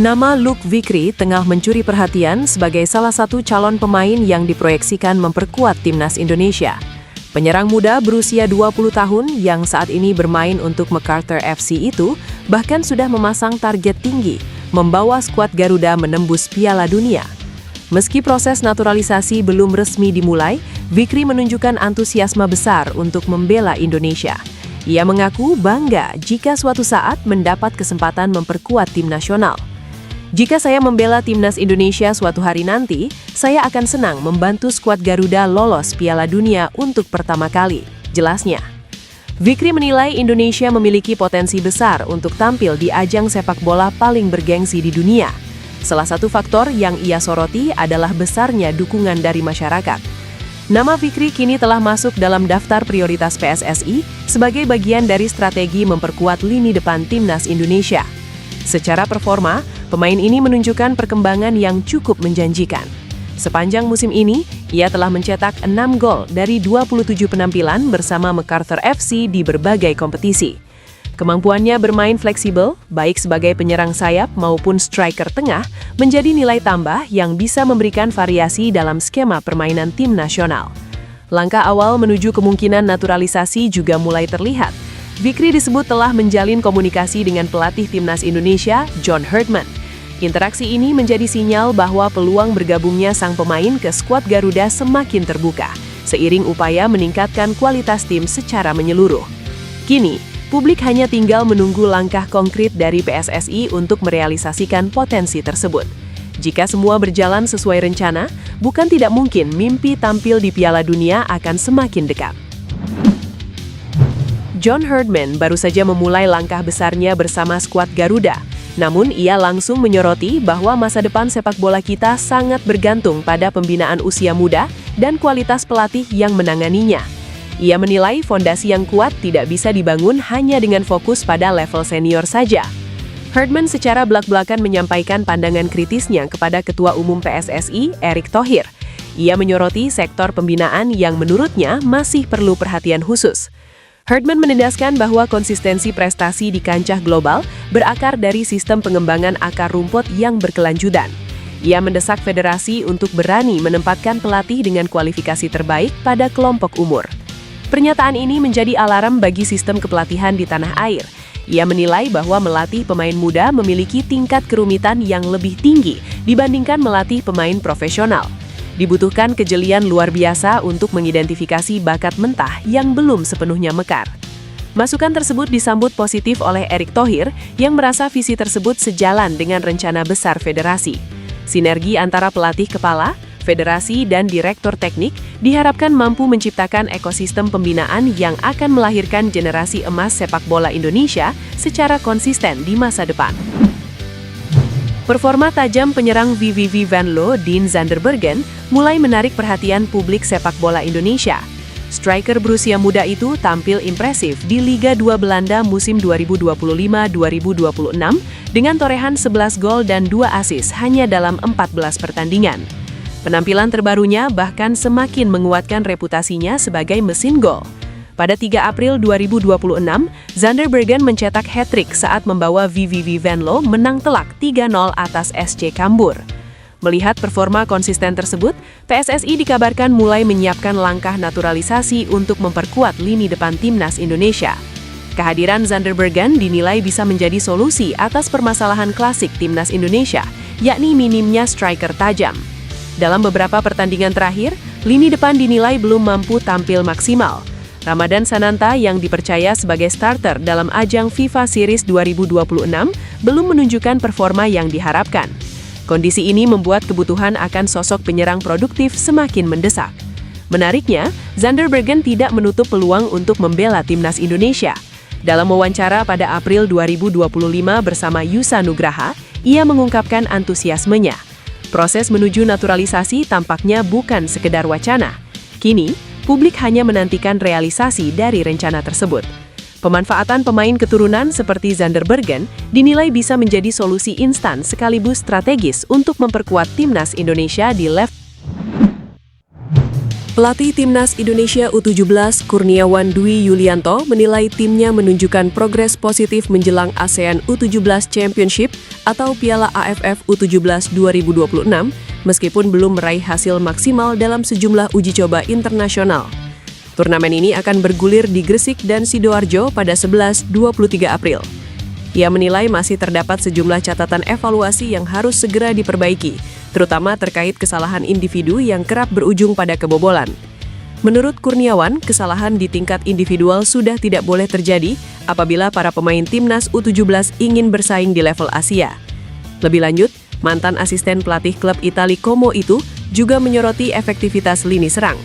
Nama Luke Vickery tengah mencuri perhatian sebagai salah satu calon pemain yang diproyeksikan memperkuat timnas Indonesia. Penyerang muda berusia 20 tahun yang saat ini bermain untuk MacArthur FC itu bahkan sudah memasang target tinggi, membawa skuad Garuda menembus Piala Dunia. Meski proses naturalisasi belum resmi dimulai, Vickery menunjukkan antusiasme besar untuk membela Indonesia. Ia mengaku bangga jika suatu saat mendapat kesempatan memperkuat tim nasional. Jika saya membela timnas Indonesia suatu hari nanti, saya akan senang membantu skuad Garuda lolos Piala Dunia untuk pertama kali, jelasnya. Vickery menilai Indonesia memiliki potensi besar untuk tampil di ajang sepak bola paling bergengsi di dunia. Salah satu faktor yang ia soroti adalah besarnya dukungan dari masyarakat. Nama Vickery kini telah masuk dalam daftar prioritas PSSI sebagai bagian dari strategi memperkuat lini depan timnas Indonesia. Secara performa, pemain ini menunjukkan perkembangan yang cukup menjanjikan. Sepanjang musim ini, ia telah mencetak 6 gol dari 27 penampilan bersama MacArthur FC di berbagai kompetisi. Kemampuannya bermain fleksibel, baik sebagai penyerang sayap maupun striker tengah, menjadi nilai tambah yang bisa memberikan variasi dalam skema permainan tim nasional. Langkah awal menuju kemungkinan naturalisasi juga mulai terlihat. Vickery disebut telah menjalin komunikasi dengan pelatih timnas Indonesia, John Herdman. Interaksi ini menjadi sinyal bahwa peluang bergabungnya sang pemain ke skuad Garuda semakin terbuka, seiring upaya meningkatkan kualitas tim secara menyeluruh. Kini, publik hanya tinggal menunggu langkah konkret dari PSSI untuk merealisasikan potensi tersebut. Jika semua berjalan sesuai rencana, bukan tidak mungkin mimpi tampil di Piala Dunia akan semakin dekat. John Herdman baru saja memulai langkah besarnya bersama skuad Garuda. Namun ia langsung menyoroti bahwa masa depan sepak bola kita sangat bergantung pada pembinaan usia muda dan kualitas pelatih yang menanganinya. Ia menilai fondasi yang kuat tidak bisa dibangun hanya dengan fokus pada level senior saja. Herdman secara belak-belakan menyampaikan pandangan kritisnya kepada Ketua Umum PSSI, Erick Thohir. Ia menyoroti sektor pembinaan yang menurutnya masih perlu perhatian khusus. Herdman menegaskan bahwa konsistensi prestasi di kancah global berakar dari sistem pengembangan akar rumput yang berkelanjutan. Ia mendesak federasi untuk berani menempatkan pelatih dengan kualifikasi terbaik pada kelompok umur. Pernyataan ini menjadi alarm bagi sistem kepelatihan di tanah air. Ia menilai bahwa melatih pemain muda memiliki tingkat kerumitan yang lebih tinggi dibandingkan melatih pemain profesional. Dibutuhkan kejelian luar biasa untuk mengidentifikasi bakat mentah yang belum sepenuhnya mekar. Masukan tersebut disambut positif oleh Erick Thohir yang merasa visi tersebut sejalan dengan rencana besar federasi. Sinergi antara pelatih kepala, federasi, dan direktur teknik diharapkan mampu menciptakan ekosistem pembinaan yang akan melahirkan generasi emas sepak bola Indonesia secara konsisten di masa depan. Performa tajam penyerang VVV Venlo, Dean Zanderbergen, mulai menarik perhatian publik sepak bola Indonesia. Striker berusia muda itu tampil impresif di Liga 2 Belanda musim 2025-2026 dengan torehan 11 gol dan 2 assist hanya dalam 14 pertandingan. Penampilan terbarunya bahkan semakin menguatkan reputasinya sebagai mesin gol. Pada 3 April 2026, Zanderbergen mencetak hat-trick saat membawa VVV Venlo menang telak 3-0 atas SC Kambur. Melihat performa konsisten tersebut, PSSI dikabarkan mulai menyiapkan langkah naturalisasi untuk memperkuat lini depan timnas Indonesia. Kehadiran Zanderbergen dinilai bisa menjadi solusi atas permasalahan klasik timnas Indonesia, yakni minimnya striker tajam. Dalam beberapa pertandingan terakhir, lini depan dinilai belum mampu tampil maksimal. Ramadan Sananta yang dipercaya sebagai starter dalam ajang FIFA Series 2026 belum menunjukkan performa yang diharapkan. Kondisi ini membuat kebutuhan akan sosok penyerang produktif semakin mendesak. Menariknya, Zanderbergen tidak menutup peluang untuk membela timnas Indonesia. Dalam wawancara pada April 2025 bersama Yusa Nugraha, ia mengungkapkan antusiasmenya. Proses menuju naturalisasi tampaknya bukan sekedar wacana. Kini, publik hanya menantikan realisasi dari rencana tersebut. Pemanfaatan pemain keturunan seperti Zanderbergen dinilai bisa menjadi solusi instan sekaligus strategis untuk memperkuat timnas Indonesia di level Pelatih Timnas Indonesia U17 Kurniawan Dwi Yulianto menilai timnya menunjukkan progres positif menjelang ASEAN U17 Championship atau Piala AFF U17 2026 meskipun belum meraih hasil maksimal dalam sejumlah uji coba internasional. Turnamen ini akan bergulir di Gresik dan Sidoarjo pada 11-23 April. Ia menilai masih terdapat sejumlah catatan evaluasi yang harus segera diperbaiki, terutama terkait kesalahan individu yang kerap berujung pada kebobolan. Menurut Kurniawan, kesalahan di tingkat individual sudah tidak boleh terjadi apabila para pemain Timnas U17 ingin bersaing di level Asia. Lebih lanjut, mantan asisten pelatih klub Italia Como itu juga menyoroti efektivitas lini serang.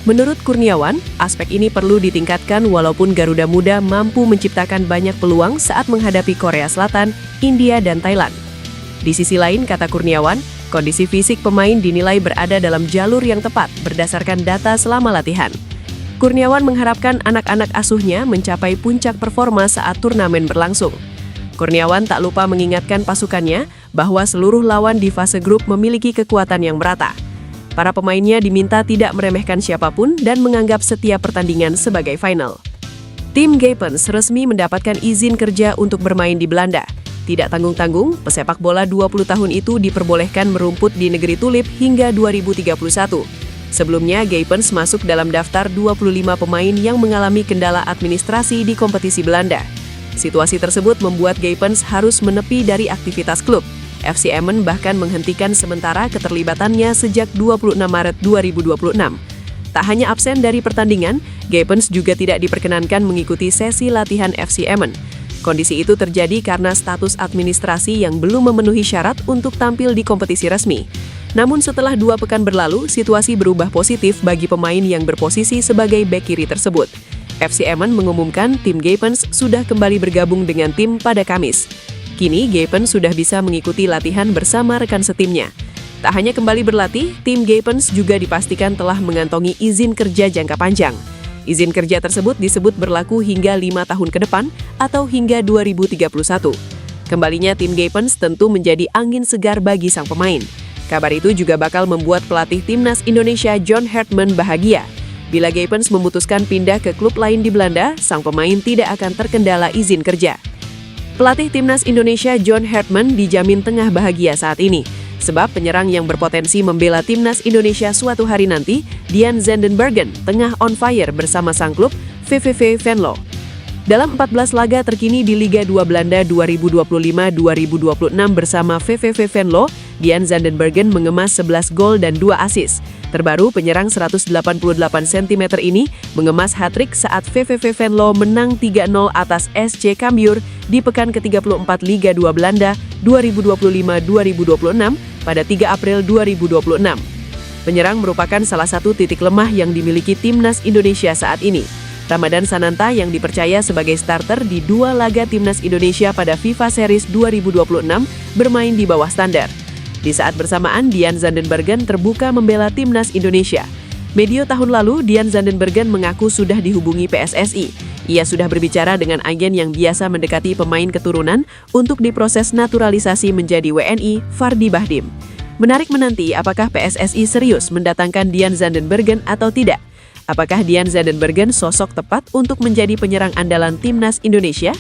Menurut Kurniawan, aspek ini perlu ditingkatkan walaupun Garuda Muda mampu menciptakan banyak peluang saat menghadapi Korea Selatan, India, dan Thailand. Di sisi lain, kata Kurniawan, kondisi fisik pemain dinilai berada dalam jalur yang tepat berdasarkan data selama latihan. Kurniawan mengharapkan anak-anak asuhnya mencapai puncak performa saat turnamen berlangsung. Kurniawan tak lupa mengingatkan pasukannya bahwa seluruh lawan di fase grup memiliki kekuatan yang merata. Para pemainnya diminta tidak meremehkan siapapun dan menganggap setiap pertandingan sebagai final. Tim Gapens resmi mendapatkan izin kerja untuk bermain di Belanda. Tidak tanggung-tanggung, pesepak bola 20 tahun itu diperbolehkan merumput di negeri tulip hingga 2031. Sebelumnya, Gapens masuk dalam daftar 25 pemain yang mengalami kendala administrasi di kompetisi Belanda. Situasi tersebut membuat Gapens harus menepi dari aktivitas klub. FC Emmen bahkan menghentikan sementara keterlibatannya sejak 26 Maret 2026. Tak hanya absen dari pertandingan, Gapens juga tidak diperkenankan mengikuti sesi latihan FC Emmen. Kondisi itu terjadi karena status administrasi yang belum memenuhi syarat untuk tampil di kompetisi resmi. Namun setelah 2 pekan berlalu, situasi berubah positif bagi pemain yang berposisi sebagai bek kiri tersebut. FC Emmen mengumumkan tim Gapens sudah kembali bergabung dengan tim pada Kamis. Kini, Gapens sudah bisa mengikuti latihan bersama rekan setimnya. Tak hanya kembali berlatih, tim Gapens juga dipastikan telah mengantongi izin kerja jangka panjang. Izin kerja tersebut disebut berlaku hingga 5 tahun ke depan atau hingga 2031. Kembalinya tim Gapens tentu menjadi angin segar bagi sang pemain. Kabar itu juga bakal membuat pelatih Timnas Indonesia John Hartman bahagia. Bila Gapens memutuskan pindah ke klub lain di Belanda, sang pemain tidak akan terkendala izin kerja. Pelatih Timnas Indonesia John Hartman dijamin tengah bahagia saat ini, sebab penyerang yang berpotensi membela Timnas Indonesia suatu hari nanti, Dian Zandenbergen, tengah on fire bersama sang klub VVV Venlo. Dalam 14 laga terkini di Liga 2 Belanda 2025-2026 bersama VVV Venlo, Dian Zandenbergen mengemas 11 gol dan 2 assist. Terbaru, penyerang 188 cm ini mengemas hat-trick saat VVV Venlo menang 3-0 atas SC Cambuur di pekan ke-34 Liga 2 Belanda 2025-2026 pada 3 April 2026. Penyerang merupakan salah satu titik lemah yang dimiliki Timnas Indonesia saat ini. Ramadan Sananta yang dipercaya sebagai starter di 2 laga Timnas Indonesia pada FIFA Series 2026 bermain di bawah standar. Di saat bersamaan, Dian Zandenbergen terbuka membela Timnas Indonesia. Medio tahun lalu, Dian Zandenbergen mengaku sudah dihubungi PSSI. Ia sudah berbicara dengan agen yang biasa mendekati pemain keturunan untuk diproses naturalisasi menjadi WNI, Fardi Bahdim. Menarik menanti apakah PSSI serius mendatangkan Dian Zandenbergen atau tidak. Apakah Dian Zandenbergen sosok tepat untuk menjadi penyerang andalan Timnas Indonesia?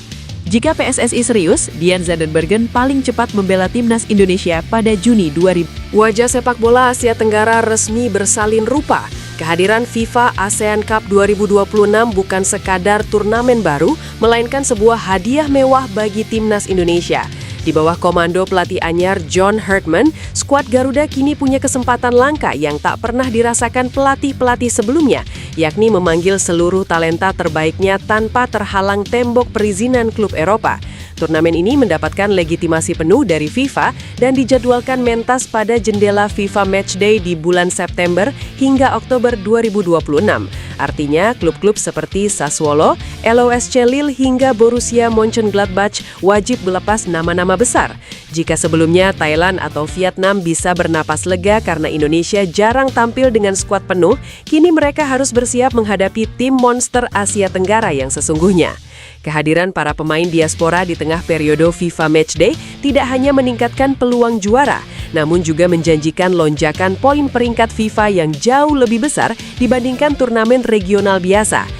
Jika PSSI serius, Dian Zandenbergen paling cepat membela Timnas Indonesia pada Juni 2000. Wajah sepak bola Asia Tenggara resmi bersalin rupa. Kehadiran FIFA ASEAN Cup 2026 bukan sekadar turnamen baru, melainkan sebuah hadiah mewah bagi Timnas Indonesia. Di bawah komando pelatih anyar John Hartman, skuad Garuda kini punya kesempatan langka yang tak pernah dirasakan pelatih-pelatih sebelumnya, yakni memanggil seluruh talenta terbaiknya tanpa terhalang tembok perizinan klub Eropa. Turnamen ini mendapatkan legitimasi penuh dari FIFA dan dijadwalkan mentas pada jendela FIFA Matchday di bulan September hingga Oktober 2026. Artinya, klub-klub seperti Sassuolo, LOSC Lille hingga Borussia Mönchengladbach wajib melepas nama-nama besar. Jika sebelumnya Thailand atau Vietnam bisa bernapas lega karena Indonesia jarang tampil dengan skuad penuh, kini mereka harus bersiap menghadapi tim monster Asia Tenggara yang sesungguhnya. Kehadiran para pemain diaspora di tengah periode FIFA Matchday tidak hanya meningkatkan peluang juara, namun juga menjanjikan lonjakan poin peringkat FIFA yang jauh lebih besar dibandingkan turnamen regional biasa.